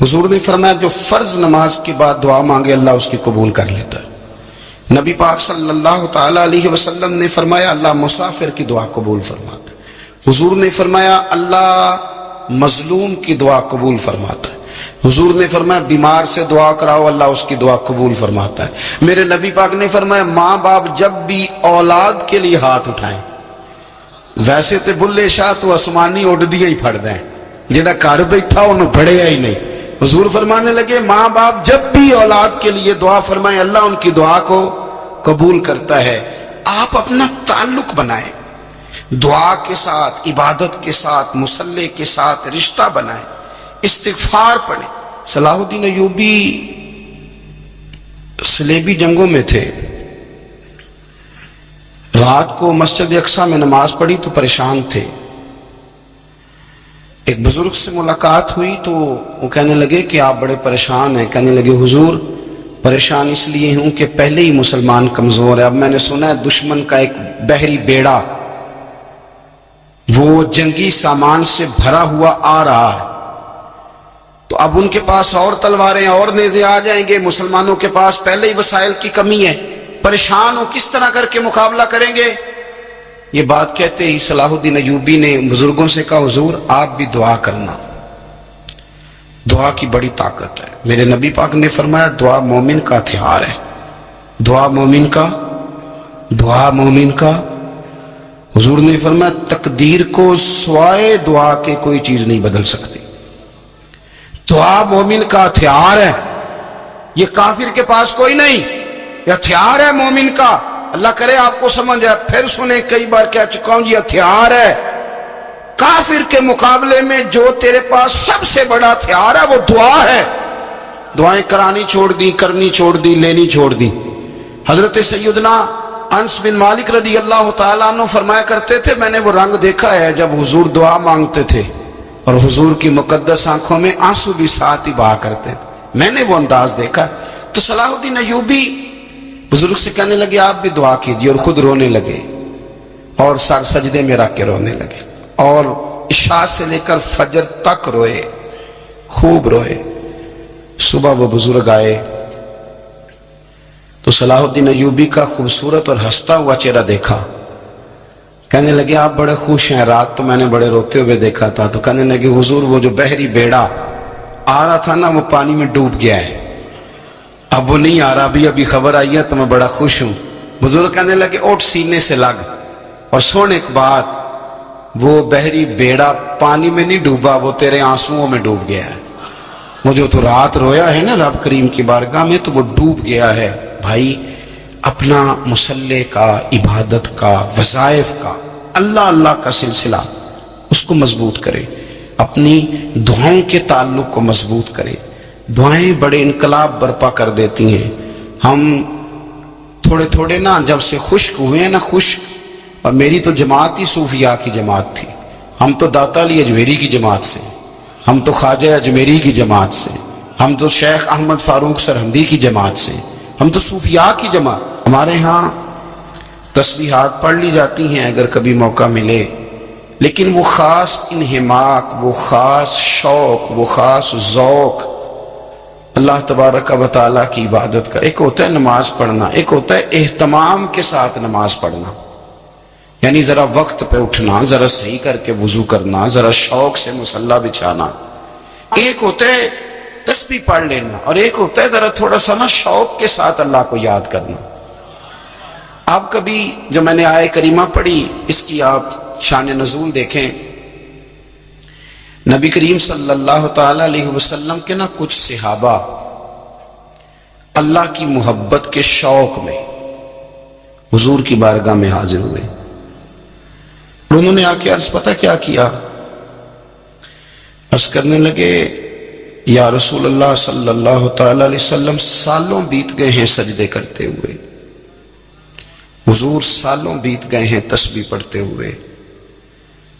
حضور نے فرمایا جو فرض نماز کے بعد دعا مانگے اللہ اس کی قبول کر لیتا ہے۔ نبی پاک صلی اللہ تعالی علیہ وسلم نے فرمایا اللہ مسافر کی دعا قبول فرماتا ہے۔ حضور نے فرمایا اللہ مظلوم کی دعا قبول فرماتا ہے۔ حضور نے فرمایا بیمار سے دعا کراؤ اللہ اس کی دعا قبول فرماتا ہے۔ میرے نبی پاک نے فرمایا ماں باپ جب بھی اولاد کے لیے ہاتھ اٹھائیں، ویسے تے بلے شاہ تو آسمانی اڑ دیا ہی پھڑ دیں، جڑا گھر بیٹھا انہوں پڑھیا ہی نہیں۔ حضور فرمانے لگے ماں باپ جب بھی اولاد کے لیے دعا فرمائیں اللہ ان کی دعا کو قبول کرتا ہے۔ آپ اپنا تعلق بنائیں، دعا کے ساتھ، عبادت کے ساتھ، مصلی کے ساتھ رشتہ بنائیں، استغفار پڑھیں۔ صلاح الدین ایوبی صلیبی جنگوں میں تھے، رات کو مسجد اقصی میں نماز پڑھی تو پریشان تھے۔ ایک بزرگ سے ملاقات ہوئی تو وہ کہنے لگے کہ آپ بڑے پریشان ہیں۔ کہنے لگے حضور پریشان اس لیے ہوں کہ پہلے ہی مسلمان کمزور ہے، اب میں نے سنا ہے دشمن کا ایک بحری بیڑا وہ جنگی سامان سے بھرا ہوا آ رہا ہے، تو اب ان کے پاس اور تلواریں اور نیزے آ جائیں گے، مسلمانوں کے پاس پہلے ہی وسائل کی کمی ہے، پریشان ہو کس طرح کر کے مقابلہ کریں گے۔ یہ بات کہتے ہی صلاح الدین ایوبی نے بزرگوں سے کہا حضور آپ بھی دعا کرنا، دعا کی بڑی طاقت ہے۔ میرے نبی پاک نے فرمایا دعا مومن کا ہتھیار ہے، دعا مومن کا۔ حضور نے فرمایا تقدیر کو سوائے دعا کے کوئی چیز نہیں بدل سکتی، دعا مومن کا ہتھیار ہے، یہ کافر کے پاس کوئی نہیں، یہ ہتھیار ہے مومن کا۔ اللہ کرے آپ کو سمجھ آئے، پھر سنیں کئی بار کہہ چکا ہوں یہ ہتھیار ہے۔ کافر کے مقابلے میں جو تیرے پاس سب سے بڑا ہتھیار ہے وہ دعا ہے۔ دعائیں کرانی چھوڑ دی، کرنی چھوڑ دی، لینی چھوڑ دی۔ حضرت سیدنا انس بن مالک رضی اللہ تعالیٰ عنہ فرمایا کرتے تھے میں نے وہ رنگ دیکھا ہے جب حضور دعا مانگتے تھے اور حضور کی مقدس آنکھوں میں آنسو بھی ساتھ ہی بہا کرتے تھے، میں نے وہ انداز دیکھا۔ تو صلاح الدین ایوبی بزرگ سے کہنے لگے آپ بھی دعا کیجیے، اور خود رونے لگے اور سر سجدے میں رکھ کے رونے لگے، اور عشاء سے لے کر فجر تک روئے، خوب روئے۔ صبح وہ بزرگ آئے تو صلاح الدین ایوبی کا خوبصورت اور ہنستا ہوا چہرہ دیکھا، کہنے لگے آپ بڑے خوش ہیں، رات تو میں نے بڑے روتے ہوئے دیکھا تھا۔ تو کہنے لگے حضور وہ جو بحری بیڑا آ رہا تھا نا وہ پانی میں ڈوب گیا ہے، اب وہ نہیں آ رہا، ابھی خبر آئی ہے تو میں بڑا خوش ہوں۔ بزرگ کہنے لگے اٹھ سینے سے لگ، اور سن ایک بات، وہ بحری بیڑا پانی میں نہیں ڈوبا، وہ تیرے آنسوؤں میں ڈوب گیا ہے۔ وہ جو تو رات رویا ہے نا رب کریم کی بارگاہ میں تو وہ ڈوب گیا ہے۔ بھائی اپنا مصلی کا، عبادت کا، وظائف کا، اللہ کا سلسلہ اس کو مضبوط کرے، اپنی دعاؤں کے تعلق کو مضبوط کرے۔ دعائیں بڑے انقلاب برپا کر دیتی ہیں۔ ہم تھوڑے نا جب سے خشک ہوئے ہیں نا، خشک، اور میری تو جماعت ہی صوفیاء کی جماعت تھی، ہم تو داتا علی اجمیری کی جماعت سے، ہم تو خواجہ اجمیری کی جماعت سے، ہم تو شیخ احمد فاروق سرہندی کی جماعت سے، ہم تو صوفیاء کی جماعت۔ ہمارے ہاں تسبیحات پڑھ لی جاتی ہیں اگر کبھی موقع ملے، لیکن وہ خاص انہماک، وہ خاص شوق، وہ خاص ذوق اللہ تبارک و تعالیٰ کی عبادت کا۔ ایک ہوتا ہے نماز پڑھنا، ایک ہوتا ہے اہتمام کے ساتھ نماز پڑھنا، یعنی ذرا وقت پہ اٹھنا، ذرا صحیح کر کے وضو کرنا، ذرا شوق سے مصلی بچھانا۔ ایک ہوتا ہے تسبیح پڑھ لینا، اور ایک ہوتا ہے ذرا تھوڑا سا نا شوق کے ساتھ اللہ کو یاد کرنا۔ آپ کبھی جو میں نے آیہ کریمہ پڑھی اس کی آپ شان نزول دیکھیں، نبی کریم صلی اللہ تعالی علیہ وسلم کے نا کچھ صحابہ اللہ کی محبت کے شوق میں حضور کی بارگاہ میں حاضر ہوئے، اور انہوں نے آ کے عرض پتہ کیا کیا، عرض کرنے لگے یا رسول اللہ صلی اللہ تعالی علیہ وسلم سالوں بیت گئے ہیں سجدے کرتے ہوئے، حضور سالوں بیت گئے ہیں تسبیح پڑھتے ہوئے،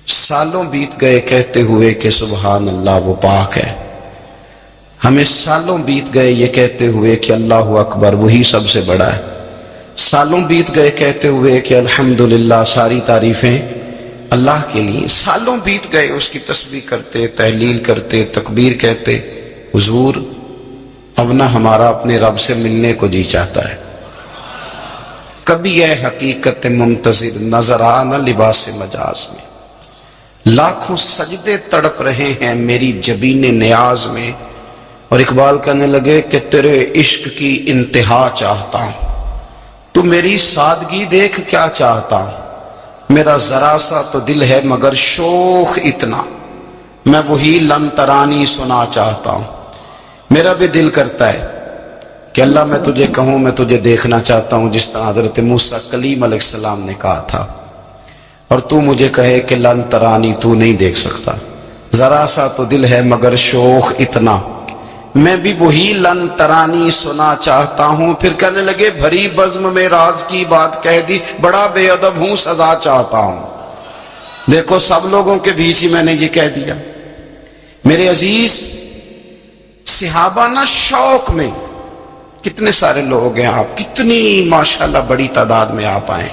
سالوں بیت گئے کہتے ہوئے کہ سبحان اللہ وہ پاک ہے، ہمیں سالوں بیت گئے یہ کہتے ہوئے کہ اللہ اکبر وہی سب سے بڑا ہے، سالوں بیت گئے کہتے ہوئے کہ الحمدللہ ساری تعریفیں اللہ کے لیے، سالوں بیت گئے اس کی تسبیح کرتے، تحلیل کرتے، تکبیر کہتے، حضور اب نہ ہمارا اپنے رب سے ملنے کو جی چاہتا ہے، کبھی اے حقیقت منتظر نظر آ نہ لباس مجاز میں، لاکھوں سجدے تڑپ رہے ہیں میری جبین نیاز میں۔ اور اقبال کہنے لگے کہ تیرے عشق کی انتہا چاہتا ہوں، تو میری سادگی دیکھ کیا چاہتا ہوں، میرا ذرا سا تو دل ہے مگر شوخ اتنا، میں وہی لن ترانی سنا چاہتا ہوں۔ میرا بھی دل کرتا ہے کہ اللہ میں تجھے کہوں میں تجھے دیکھنا چاہتا ہوں، جس طرح حضرت موسیٰ کلیم علیہ السلام نے کہا تھا، اور تو مجھے کہے کہ لن ترانی تو نہیں دیکھ سکتا، ذرا سا تو دل ہے مگر شوخ اتنا، میں بھی وہی لن ترانی سنا چاہتا ہوں۔ پھر کہنے لگے بھری بزم میں راز کی بات کہہ دی، بڑا بے ادب ہوں سزا چاہتا ہوں۔ دیکھو سب لوگوں کے بیچ ہی میں نے یہ کہہ دیا۔ میرے عزیز صحابہ نا شوق میں، کتنے سارے لوگ ہیں آپ، کتنی ماشاءاللہ بڑی تعداد میں آپ آئے،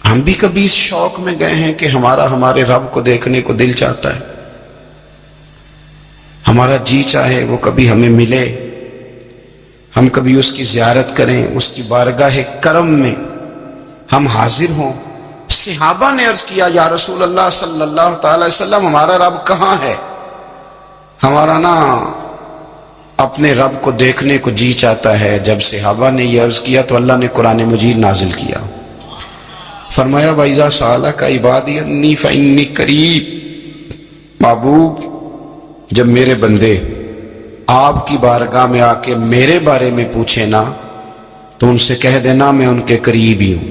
ہم بھی کبھی اس شوق میں گئے ہیں کہ ہمارے رب کو دیکھنے کو دل چاہتا ہے، ہمارا جی چاہے وہ کبھی ہمیں ملے، ہم کبھی اس کی زیارت کریں، اس کی بارگاہ کرم میں ہم حاضر ہوں۔ صحابہ نے عرض کیا یا رسول اللہ صلی اللہ تعالی وسلم ہمارا رب کہاں ہے؟ ہمارا نا اپنے رب کو دیکھنے کو جی چاہتا ہے۔ جب صحابہ نے یہ عرض کیا تو اللہ نے قرآن مجید نازل کیا، فرمایا وَإِذَا سَأَلَكَ عِبَادِي أَنِّي فَإِنِّي قَرِيبٌ، محبوب جب میرے بندے آپ کی بارگاہ میں آ کے میرے بارے میں پوچھے نا تو ان سے کہہ دینا میں ان کے قریب ہی ہوں،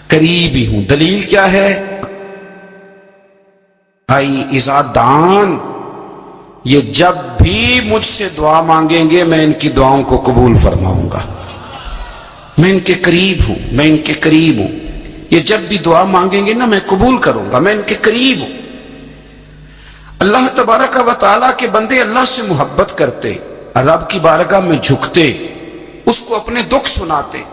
قریب ہی ہوں۔ دلیل کیا ہے؟ آئی اذا دان، یہ جب بھی مجھ سے دعا مانگیں گے میں ان کی دعاؤں کو قبول فرماؤں گا، میں ان کے قریب ہوں، میں ان کے قریب ہوں۔ یہ جب بھی دعا مانگیں گے نا میں قبول کروں گا، میں ان کے قریب ہوں۔ اللہ تبارک و تعالیٰ کے بندے اللہ سے محبت کرتے، رب کی بارگاہ میں جھکتے، اس کو اپنے دکھ سناتے،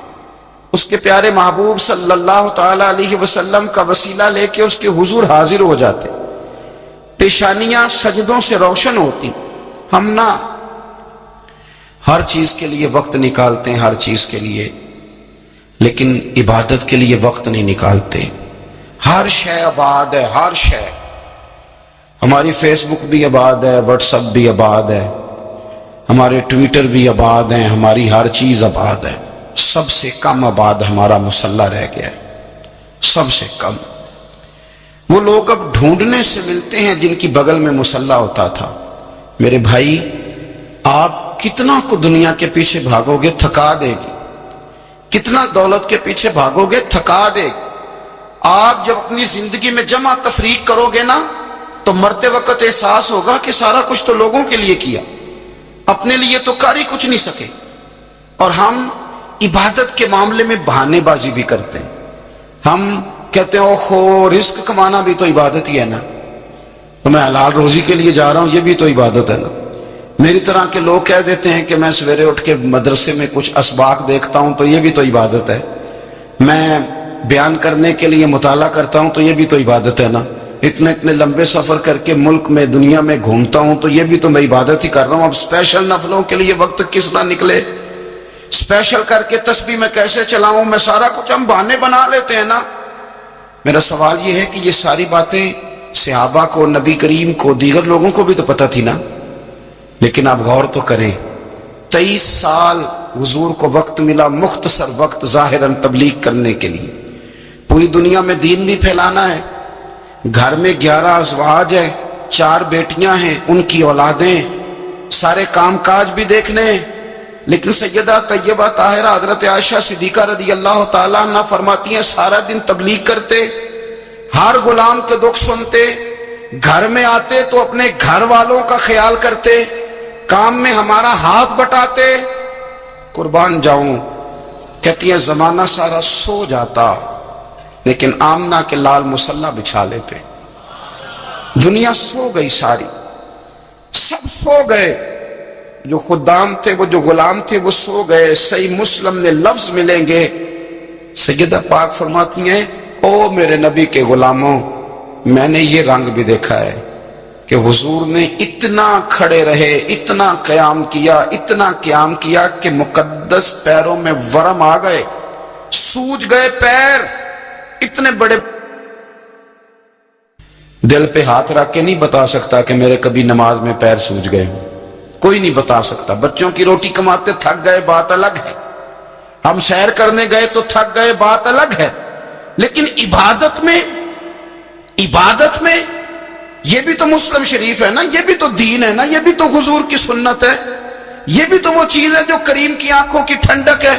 اس کے پیارے محبوب صلی اللہ تعالیٰ علیہ وسلم کا وسیلہ لے کے اس کے حضور حاضر ہو جاتے، پیشانیاں سجدوں سے روشن ہوتی۔ ہم نہ ہر چیز کے لیے وقت نکالتے ہیں، ہر چیز کے لیے، لیکن عبادت کے لیے وقت نہیں نکالتے۔ ہر شے آباد ہے، ہر شے، ہماری فیس بک بھی آباد ہے، واٹس ایپ بھی آباد ہے، ہمارے ٹویٹر بھی آباد ہیں، ہماری ہر چیز آباد ہے۔ سب سے کم آباد ہمارا مصلی رہ گیا ہے، سب سے کم۔ وہ لوگ اب ڈھونڈنے سے ملتے ہیں جن کی بغل میں مصلی ہوتا تھا۔ میرے بھائی آپ کتنا کو دنیا کے پیچھے بھاگو گے تھکا دے گی، کتنا دولت کے پیچھے بھاگو گے تھکا دے گی۔ آپ جب اپنی زندگی میں جمع تفریق کرو گے نا تو مرتے وقت احساس ہوگا کہ سارا کچھ تو لوگوں کے لیے کیا، اپنے لیے تو کر ہی کچھ نہیں سکے۔ اور ہم عبادت کے معاملے میں بہانے بازی بھی کرتے ہیں، ہم کہتے ہیں اوہو رزق کمانا بھی تو عبادت ہی ہے نا، تو میں حلال روزی کے لیے جا رہا ہوں، یہ بھی تو عبادت ہے نا۔ میری طرح کے لوگ کہہ دیتے ہیں کہ میں سویرے اٹھ کے مدرسے میں کچھ اسباق دیکھتا ہوں تو یہ بھی تو عبادت ہے، میں بیان کرنے کے لیے مطالعہ کرتا ہوں تو یہ بھی تو عبادت ہے نا، اتنے لمبے سفر کر کے ملک میں دنیا میں گھومتا ہوں تو یہ بھی تو میں عبادت ہی کر رہا ہوں۔ اب اسپیشل نفلوں کے لیے وقت کس طرح نکلے، اسپیشل کر کے تسبیح میں کیسے چلاؤں، میں سارا کچھ ہم بہانے بنا لیتے ہیں نا۔ میرا سوال یہ ہے کہ یہ ساری باتیں صحابہ کو، نبی کریم کو، دیگر لوگوں کو بھی تو پتہ تھی نا، لیکن آپ غور تو کریں 23 سال حضور کو وقت ملا، مختصر وقت ظاہراً تبلیغ کرنے کے لیے، پوری دنیا میں دین بھی پھیلانا ہے۔ گھر میں 11 ازواج ہے، 4 بیٹیاں ہیں، ان کی اولادیں، سارے کام کاج بھی دیکھنے ہیں، لیکن سیدہ طیبہ طاہرہ حضرت عائشہ صدیقہ رضی اللہ تعالیٰ عنہ فرماتی ہیں سارا دن تبلیغ کرتے، ہر غلام کے دکھ سنتے، گھر میں آتے تو اپنے گھر والوں کا خیال کرتے، کام میں ہمارا ہاتھ بٹاتے۔ قربان جاؤں، کہتی ہیں زمانہ سارا سو جاتا لیکن آمنہ کے لال مصلی بچھا لیتے۔ دنیا سو گئی، ساری سب سو گئے، جو خدام تھے، وہ جو غلام تھے وہ سو گئے۔ صحیح مسلم نے لفظ ملیں گے، سیدہ پاک فرماتی ہیں او میرے نبی کے غلاموں، میں نے یہ رنگ بھی دیکھا ہے، کہ حضور نے اتنا کھڑے رہے، اتنا قیام کیا کہ مقدس پیروں میں ورم آ گئے، سوج گئے پیر، اتنے بڑے۔ دل پہ ہاتھ رکھ کے نہیں بتا سکتا کہ میرے کبھی نماز میں پیر سوج گئے، کوئی نہیں بتا سکتا۔ بچوں کی روٹی کماتے تھک گئے بات الگ ہے، ہم سیر کرنے گئے تو تھک گئے بات الگ ہے، لیکن عبادت میں یہ بھی تو مسلم شریف ہے نا، یہ بھی تو دین ہے نا، یہ بھی تو حضور کی سنت ہے، یہ بھی تو وہ چیز ہے جو کریم کی آنکھوں کی ٹھنڈک ہے۔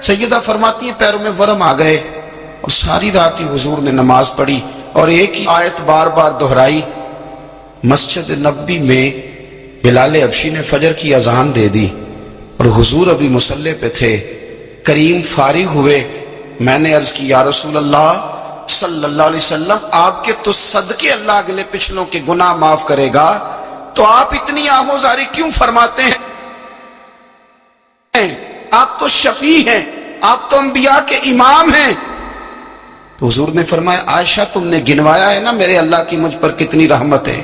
سیدہ فرماتی ہیں پیروں میں ورم آ گئے، اور ساری رات ہی حضور نے نماز پڑھی اور ایک ہی آیت بار بار دہرائی۔ مسجد نبوی میں بلال حبشی نے فجر کی اذان دے دی اور حضور ابھی مصلی پہ تھے، کریم فارغ ہوئے۔ میں نے عرض کی یا رسول اللہ صلی اللہ علیہ وسلم، آپ کے تو صدقے اللہ اگلے پچھلوں کے گناہ معاف کرے گا، تو آپ اتنی آہوزاری کیوں فرماتے ہیں؟ آپ تو شفیع ہیں، آپ تو انبیاء کے امام ہیں۔ تو حضور نے فرمایا عائشہ تم نے گنوایا ہے نا میرے اللہ کی مجھ پر کتنی رحمت ہے،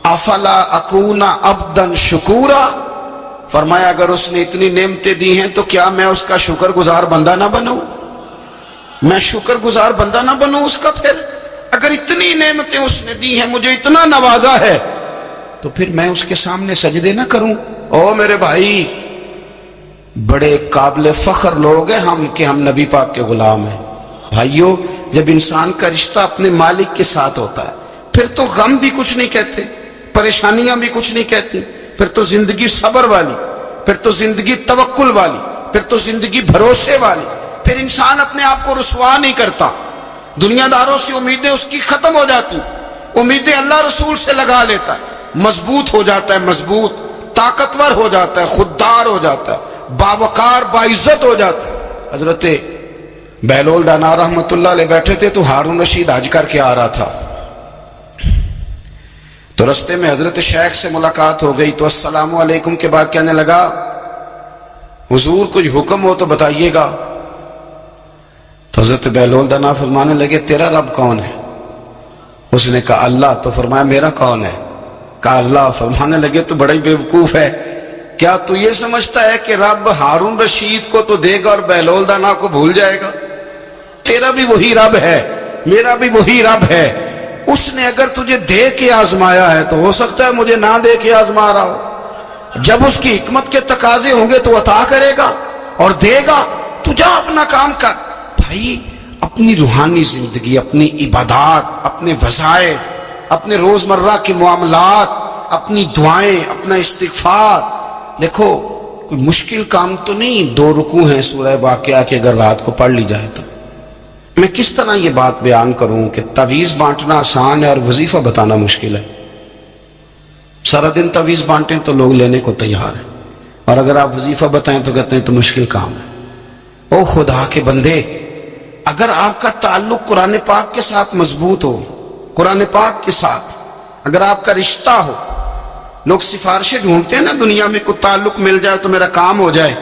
افلا اکون عبدا شکورا، فرمایا اگر اس نے اتنی نعمتیں دی ہیں تو کیا میں اس کا شکر گزار بندہ نہ بنوں؟ میں شکر گزار بندہ نہ بنوں اس کا؟ پھر اگر اتنی نعمتیں اس نے دی ہیں، مجھے اتنا نوازا ہے، تو پھر میں اس کے سامنے سجدے نہ کروں؟ او میرے بھائی، بڑے قابل فخر لوگ ہیں ہم کہ ہم نبی پاک کے غلام ہیں۔ بھائیو، جب انسان کا رشتہ اپنے مالک کے ساتھ ہوتا ہے پھر تو غم بھی کچھ نہیں کہتے، پریشانیاں بھی کچھ نہیں کہتی، پھر تو زندگی صبر والی، پھر تو زندگی توکل والی، پھر تو زندگی بھروسے والی، پھر انسان اپنے آپ کو رسوا نہیں کرتا، دنیا داروں سے امیدیں اس کی ختم ہو جاتی، امیدیں اللہ رسول سے لگا لیتا ہے، مضبوط ہو جاتا ہے، مضبوط، طاقتور ہو جاتا ہے، خوددار ہو جاتا ہے، باوقار باعزت ہو جاتا ہے۔ حضرت بہلول دانا رحمت اللہ علیہ بیٹھے تھے تو ہارون رشید حج کر کے آ رہا تھا، تو رستے میں حضرت شیخ سے ملاقات ہو گئی، تو السلام علیکم کے بعد کہنے لگا حضور کچھ حکم ہو تو بتائیے گا۔ تو حضرت بہلول دانا فرمانے لگے تیرا رب کون ہے؟ اس نے کہا اللہ۔ تو فرمایا میرا کون ہے؟ کہا اللہ۔ فرمانے لگے تو بڑا ہی بیوقوف ہے، کیا تو یہ سمجھتا ہے کہ رب ہارون رشید کو تو دے گا اور بہلول دانا کو بھول جائے گا؟ تیرا بھی وہی رب ہے، میرا بھی وہی رب ہے، اس نے اگر تجھے دے کے آزمایا ہے تو ہو سکتا ہے مجھے نہ دے کے آزما رہا ہو، جب اس کی حکمت کے تقاضے ہوں گے تو عطا کرے گا اور دے گا، تو جا اپنا کام کر۔ بھائی اپنی روحانی زندگی، اپنی عبادات، اپنے وظائف، اپنے روزمرہ کے معاملات، اپنی دعائیں، اپنا استغفار، دیکھو کوئی مشکل کام تو نہیں، 2 رکوع ہیں سورہ واقعہ کے اگر رات کو پڑھ لی جائے تو۔ میں کس طرح یہ بات بیان کروں کہ تعویذ بانٹنا آسان ہے اور وظیفہ بتانا مشکل ہے؟ سارا دن تعویذ بانٹیں تو لوگ لینے کو تیار ہیں، اور اگر آپ وظیفہ بتائیں تو کہتے ہیں تو مشکل کام ہے۔ او خدا کے بندے، اگر آپ کا تعلق قرآن پاک کے ساتھ مضبوط ہو، قرآن پاک کے ساتھ اگر آپ کا رشتہ ہو، لوگ سفارشیں ڈھونڈتے ہیں نا دنیا میں، کوئی تعلق مل جائے تو میرا کام ہو جائے،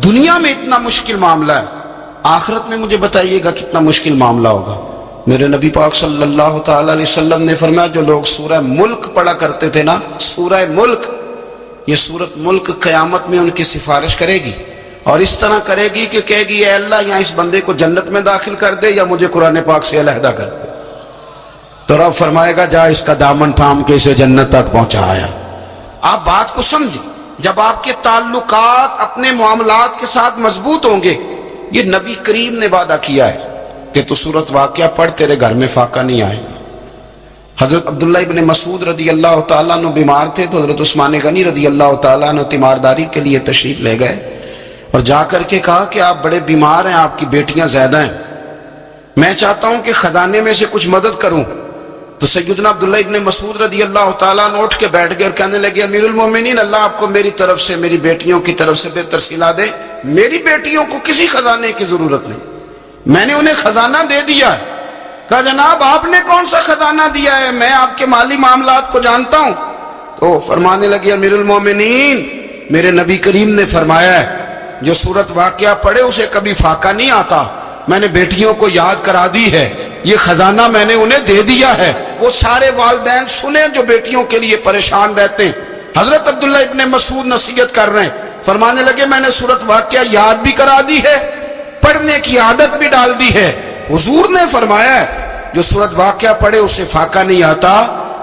دنیا میں اتنا مشکل معاملہ ہے، آخرت میں مجھے بتائیے گا کتنا مشکل معاملہ ہوگا۔ میرے نبی پاک صلی اللہ تعالی علیہ وسلم نے فرمایا جو لوگ سورہ ملک پڑھا کرتے تھے نا، سورہ ملک، یہ سورت ملک قیامت میں ان کی سفارش کرے گی، اور اس طرح کرے گی کہ کہے گی اے اللہ یہاں اس بندے کو جنت میں داخل کر دے یا مجھے قرآن پاک سے علیحدہ کر دے، تو رب فرمائے گا جا اس کا دامن تھام کے اسے جنت تک پہنچایا۔ آپ بات کو سمجھیں، جب آپ کے تعلقات اپنے معاملات کے ساتھ مضبوط ہوں گے، یہ نبی کریم نے وعدہ کیا ہے کہ تو سورت واقعہ پڑھ تیرے گھر میں فاقہ نہیں آئے گا۔ حضرت عبداللہ ابن مسعود رضی اللہ تعالیٰ عنہ بیمار تھے تو حضرت عثمان غنی رضی اللہ تعالیٰ عنہ تیمارداری کے لیے تشریف لے گئے اور جا کر کے کہا کہ آپ بڑے بیمار ہیں، آپ کی بیٹیاں زیادہ ہیں، میں چاہتا ہوں کہ خزانے میں سے کچھ مدد کروں۔ تو سیدنا عبداللہ ابن مسعود رضی اللہ تعالیٰ عنہ اٹھ کے بیٹھ گئے اور کہنے لگے امیر المومنین، اللہ آپ کو میری طرف سے، میری بیٹیوں کی طرف سے بہتر صلہ دے، میری بیٹیوں کو کسی خزانے کی ضرورت نہیں، میں نے انہیں خزانہ دے دیا ہے۔ کہا جناب آپ نے کون سا خزانہ دیا ہے، میں آپ کے مالی معاملات کو جانتا ہوں۔ تو فرمانے لگے امیر المومنین، میرے نبی کریم نے فرمایا ہے جو سورت واقعہ پڑھے اسے کبھی فاقہ نہیں آتا، میں نے بیٹیوں کو یاد کرا دی ہے، یہ خزانہ میں نے انہیں دے دیا ہے، وہ سارے والدین سنیں جو بیٹیوں کے لیے پریشان رہتے ہیں۔ حضرت عبداللہ ابن مسعود نصیحت کر رہے ہیں، فرمانے لگے میں نے سورۃ واقعہ یاد بھی کرا دی ہے، پڑھنے کی عادت بھی ڈال دی ہے۔ حضور نے فرمایا ہے جو سورۃ واقعہ پڑھے اسے فاقہ نہیں آتا۔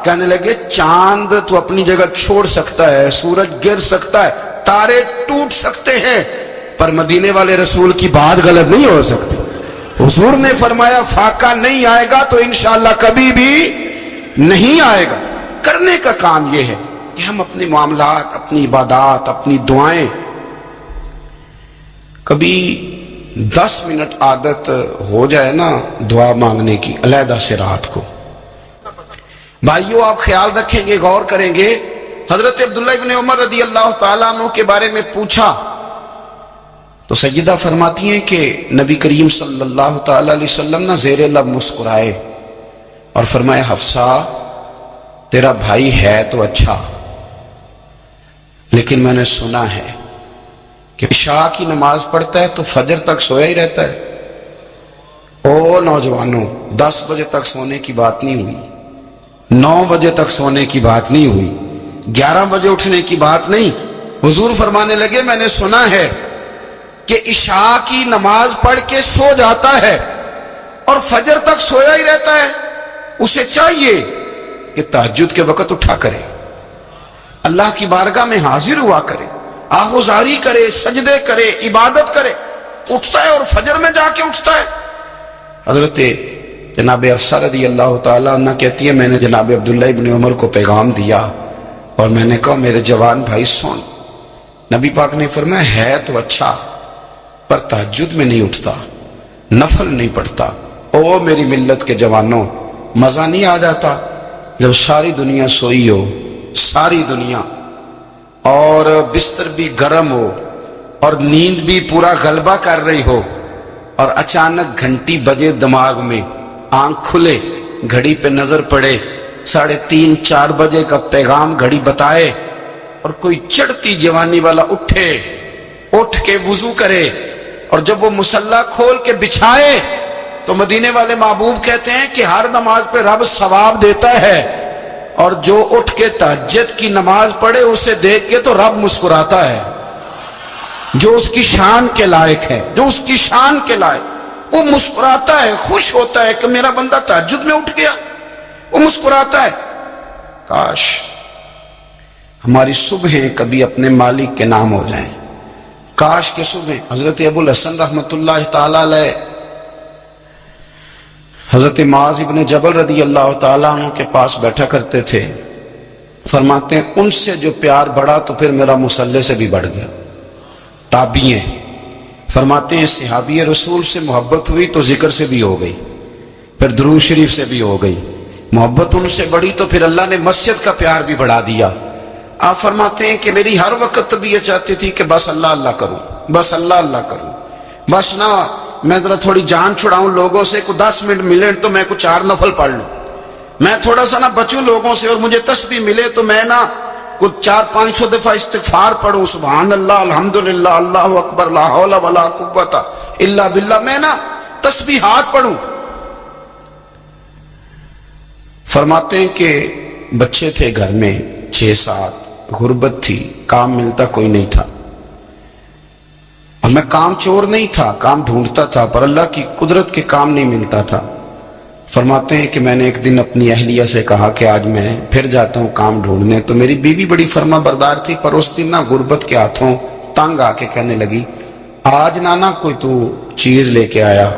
کہنے لگے چاند تو اپنی جگہ چھوڑ سکتا ہے، سورج گر سکتا ہے، تارے ٹوٹ سکتے ہیں، پر مدینے والے رسول کی بات غلط نہیں ہو سکتی۔ حضور نے فرمایا فاقہ نہیں آئے گا تو انشاءاللہ کبھی بھی نہیں آئے گا۔ کرنے کا کام یہ ہے کہ ہم اپنے معاملات، اپنی عبادات، اپنی دعائیں کبھی 10 منٹ عادت ہو جائے نا دعا مانگنے کی علیحدہ سے رات کو۔ بھائیو آپ خیال رکھیں گے، غور کریں گے، حضرت عبداللہ ابن عمر رضی اللہ تعالیٰ عنہ کے بارے میں پوچھا تو سیدہ فرماتی ہیں کہ نبی کریم صلی اللہ تعالیٰ علیہ وسلم نہ زیر لب مسکرائے اور فرمائے حفصہ تیرا بھائی ہے تو اچھا، لیکن میں نے سنا ہے کہ عشاء کی نماز پڑھتا ہے تو فجر تک سویا ہی رہتا ہے۔ او نوجوانوں، 10 بجے تک سونے کی بات نہیں ہوئی، 9 بجے تک سونے کی بات نہیں ہوئی، 11 بجے اٹھنے کی بات نہیں۔ حضور فرمانے لگے میں نے سنا ہے کہ عشاء کی نماز پڑھ کے سو جاتا ہے اور فجر تک سویا ہی رہتا ہے، اسے چاہیے کہ تہجد کے وقت اٹھا کرے، اللہ کی بارگاہ میں حاضر ہوا کرے، آہوزاری کرے، سجدے کرے، عبادت کرے۔ اٹھتا ہے اور فجر میں جا کے اٹھتا ہے۔ حضرت جناب حفصہ رضی اللہ تعالیٰ عنہ کہتی ہے میں نے جناب عبداللہ ابن عمر کو پیغام دیا اور میں نے کہا میرے جوان بھائی سن، نبی پاک نے فرمایا ہے تو اچھا پر تہجد میں نہیں اٹھتا، نفل نہیں پڑھتا۔ او میری ملت کے جوانوں، مزہ نہیں آ جاتا جب ساری دنیا سوئی ہو، ساری دنیا، اور بستر بھی گرم ہو اور نیند بھی پورا غلبہ کر رہی ہو، اور اچانک گھنٹی بجے دماغ میں، آنکھ کھلے، گھڑی پہ نظر پڑے، 3:30 4 بجے کا پیغام گھڑی بتائے، اور کوئی چڑھتی جوانی والا اٹھ کے وضو کرے، اور جب وہ مصلی کھول کے بچھائے تو مدینے والے محبوب کہتے ہیں کہ ہر نماز پہ رب ثواب دیتا ہے، اور جو اٹھ کے تہجد کی نماز پڑھے اسے دیکھ کے تو رب مسکراتا ہے، جو اس کی شان کے لائق ہے، جو اس کی شان کے لائق، وہ مسکراتا ہے، خوش ہوتا ہے کہ میرا بندہ تہجد میں اٹھ گیا، وہ مسکراتا ہے۔ کاش ہماری صبحیں کبھی اپنے مالک کے نام ہو جائیں، کاش کے صبح۔ حضرت ابو الحسن رحمۃ اللہ تعالی علیہ حضرت معاذ ابن جبل رضی اللہ تعالیٰ عنہ کے پاس بیٹھا کرتے تھے، فرماتے ہیں ان سے جو پیار بڑھا تو پھر میرا مصلی سے بھی بڑھ گیا۔ تابعی ہیں، فرماتے ہیں صحابی رسول سے محبت ہوئی تو ذکر سے بھی ہو گئی، پھر درود شریف سے بھی ہو گئی، محبت ان سے بڑھی تو پھر اللہ نے مسجد کا پیار بھی بڑھا دیا۔ آپ فرماتے ہیں کہ میری ہر وقت طبیعت چاہتی تھی کہ بس اللہ اللہ کروں، بس اللہ اللہ کروں، بس نہ میں ذرا تھوڑی جان چھڑاؤں لوگوں سے، کو 10 منٹ ملے تو میں کو 4 نفل پڑھ لوں، میں تھوڑا سا نہ بچوں لوگوں سے، اور مجھے تسبیح ملے تو میں نہ کچھ 400-500 دفعہ استغفار پڑھوں، سبحان اللہ، الحمدللہ، اللہ اکبر، لا حول ولا قوت الا باللہ، میں نہ تسبیحات پڑھوں۔ فرماتے ہیں کہ بچے تھے گھر میں 6-7، غربت تھی، کام ملتا کوئی نہیں تھا، اور میں کام چور نہیں تھا، کام ڈھونڈتا تھا، پر اللہ کی قدرت کے کام نہیں ملتا تھا۔ فرماتے ہیں کہ میں نے ایک دن اپنی اہلیہ سے کہا کہ آج میں پھر جاتا ہوں کام ڈھونڈنے، تو میری بیوی بڑی فرما بردار تھی، پر اس دن نہ غربت کے ہاتھوں تنگ آ کے کہنے لگی آج نانا کوئی تو چیز لے کے آیا،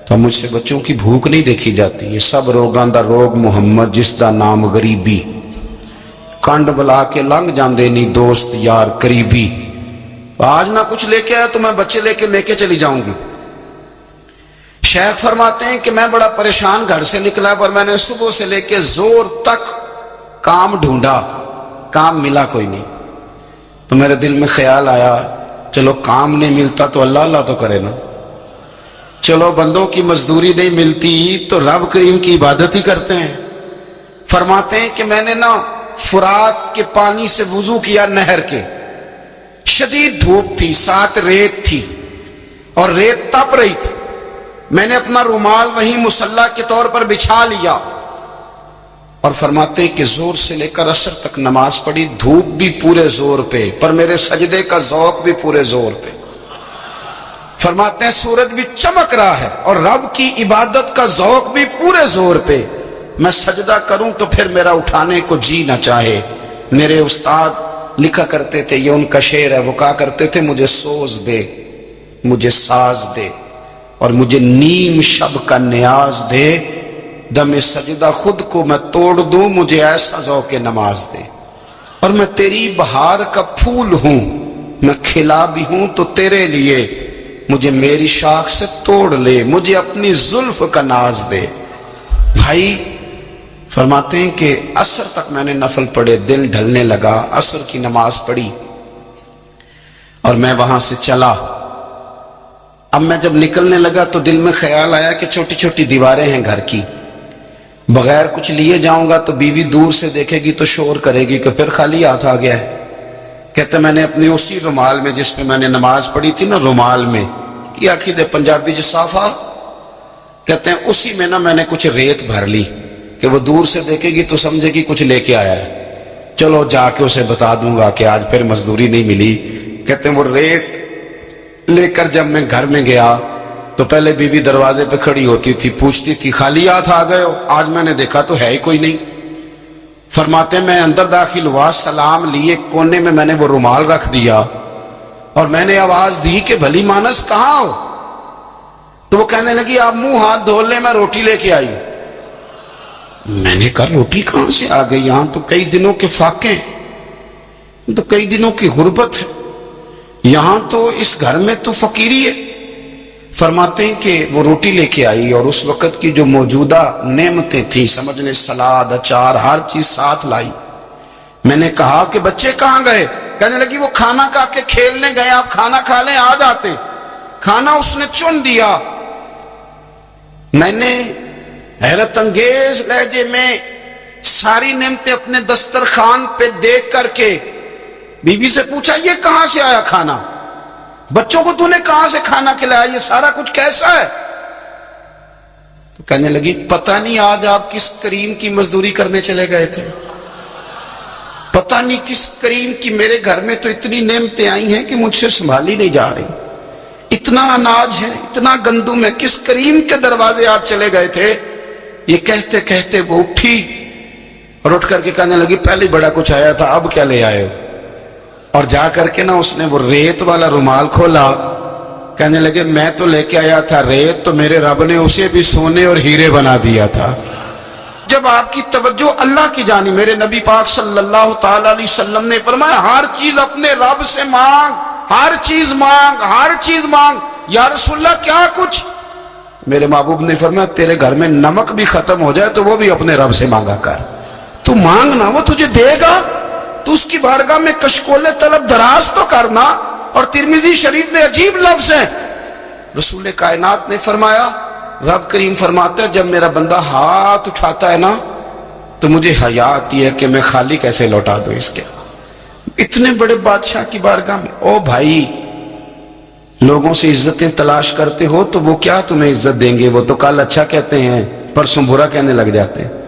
تو مجھ سے بچوں کی بھوک نہیں دیکھی جاتی، یہ سب روگاں دا روگ محمد جس دا نام غریبی، کنڈ بلا کے لنگ جاندے نہیں دوست یار قریبی، آج نہ کچھ لے کے آیا تو میں بچے لے کے چلی جاؤں گی۔ شیخ فرماتے ہیں کہ میں بڑا پریشان گھر سے نکلا، پر میں نے صبح سے لے کے زور تک کام ڈھونڈا، کام ملا کوئی نہیں، تو میرے دل میں خیال آیا چلو کام نہیں ملتا تو اللہ اللہ تو کرے نا، چلو بندوں کی مزدوری نہیں ملتی تو رب کریم کی عبادت ہی کرتے ہیں۔ فرماتے ہیں کہ میں نے نا فرات کے پانی سے وضو کیا، نہر کے، شدید دھوپ تھی، ساتھ ریت تھی اور ریت تپ رہی تھی، میں نے اپنا رومال وہیں مصلی کے طور پر بچھا لیا، اور فرماتے ہیں کہ زور سے لے کر عصر تک نماز پڑھی، دھوپ بھی پورے زور پہ، پر میرے سجدے کا ذوق بھی پورے زور پہ۔ فرماتے ہیں سورج بھی چمک رہا ہے اور رب کی عبادت کا ذوق بھی پورے زور پہ، میں سجدہ کروں تو پھر میرا اٹھانے کو جی نہ چاہے۔ میرے استاد لکھا کرتے تھے، یہ ان کا شعر ہے، وہ کہا کرتے تھے مجھے سوز دے، مجھے ساز دے، اور مجھے نیم شب کا نیاز دے، دم سجدہ خود کو میں توڑ دوں، مجھے ایسا ذوق نماز دے۔ اور میں تیری بہار کا پھول ہوں، میں کھلا بھی ہوں تو تیرے لیے، مجھے میری شاخ سے توڑ لے، مجھے اپنی زلف کا ناز دے۔ بھائی فرماتے ہیں کہ عصر تک میں نے نفل پڑھے، دل ڈھلنے لگا، عصر کی نماز پڑھی اور میں وہاں سے چلا۔ اب میں جب نکلنے لگا تو دل میں خیال آیا کہ چھوٹی چھوٹی دیواریں ہیں گھر کی، بغیر کچھ لیے جاؤں گا تو بیوی دور سے دیکھے گی تو شور کرے گی کہ پھر خالی ہاتھ آ گیا ہے۔ کہتے میں نے اپنی اسی رومال میں جس پہ میں نے نماز پڑھی تھی نا، رومال میں کیا عقیدے پنجابی جسافہ کہتے ہیں، اسی میں نا میں نے کچھ ریت بھر لی کہ وہ دور سے دیکھے گی تو سمجھے گی کچھ لے کے آیا ہے، چلو جا کے اسے بتا دوں گا کہ آج پھر مزدوری نہیں ملی۔ کہتے ہیں وہ ریت لے کر جب میں گھر میں گیا تو پہلے بیوی دروازے پہ کھڑی ہوتی تھی، پوچھتی تھی خالی ہاتھ آ گئے ہو؟ آج میں نے دیکھا تو ہے ہی کوئی نہیں۔ فرماتے ہیں میں اندر داخل ہوا، سلام لیے، کونے میں نے وہ رومال رکھ دیا اور میں نے آواز دی کہ بھلی مانس کہاں ہو؟ تو وہ کہنے لگی آپ منہ ہاتھ دھو لیں، میں روٹی لے کے آئی۔ میں نے کہا روٹی کہاں سے آ گئی؟ یہاں تو کئی دنوں کے فاقے ہیں، تو کئی دنوں کی غربت ہے، یہاں تو اس گھر میں تو فقیری ہے۔ فرماتے ہیں کہ وہ روٹی لے کے آئی اور اس وقت کی جو موجودہ نعمتیں تھیں، سمجھنے سلاد، اچار، ہر چیز ساتھ لائی۔ میں نے کہا کہ بچے کہاں گئے؟ کہنے لگی وہ کھانا کھا کے کھیلنے گئے، آپ کھانا کھا لیں آ جاتے۔ کھانا اس نے چن دیا۔ میں نے حیرت انگیز لہجے میں ساری نعمتیں اپنے دسترخوان پہ دیکھ کر کے بیوی سے پوچھا یہ کہاں سے آیا کھانا؟ بچوں کو تو نے کہاں سے کھانا کھلایا؟ یہ سارا کچھ کیسا ہے؟ تو کہنے لگی پتہ نہیں آج آپ کس کریم کی مزدوری کرنے چلے گئے تھے، پتہ نہیں کس کریم کی، میرے گھر میں تو اتنی نعمتیں آئی ہیں کہ مجھ سے سنبھالی نہیں جا رہی، اتنا اناج ہے، اتنا گندم ہے، کس کریم کے دروازے آج چلے گئے تھے؟ یہ کہتے کہتے وہ اٹھی اور اٹھ کر کے کہنے لگی پہلے بڑا کچھ آیا تھا، اب کیا لے آئے ہو؟ اور جا کر کے نا اس نے وہ ریت والا رومال کھولا، کہنے لگے میں تو لے کے آیا تھا ریت، تو میرے رب نے اسے بھی سونے اور ہیرے بنا دیا تھا۔ جب آپ کی توجہ اللہ کی جانی، میرے نبی پاک صلی اللہ تعالی علیہ وسلم نے فرمایا ہر چیز اپنے رب سے مانگ، ہر چیز مانگ، ہر چیز مانگ۔ یا رسول اللہ کیا کچھ؟ میرے محبوب نے فرمایا تیرے گھر میں نمک بھی ختم ہو جائے تو وہ بھی اپنے رب سے مانگا کر، تو مانگنا وہ تجھے دے گا، تو اس کی بارگاہ میں کشکول طلب دراز تو کرنا۔ اور ترمذی شریف میں عجیب لفظ ہیں، رسول کائنات نے فرمایا، رب کریم فرماتا ہے جب میرا بندہ ہاتھ اٹھاتا ہے نا تو مجھے حیا آتی ہے کہ میں خالی کیسے لوٹا دوں اس کے۔ اتنے بڑے بادشاہ کی بارگاہ میں، او بھائی لوگوں سے عزتیں تلاش کرتے ہو تو وہ کیا تمہیں عزت دیں گے؟ وہ تو کل اچھا کہتے ہیں پرسوں برا کہنے لگ جاتے ہیں۔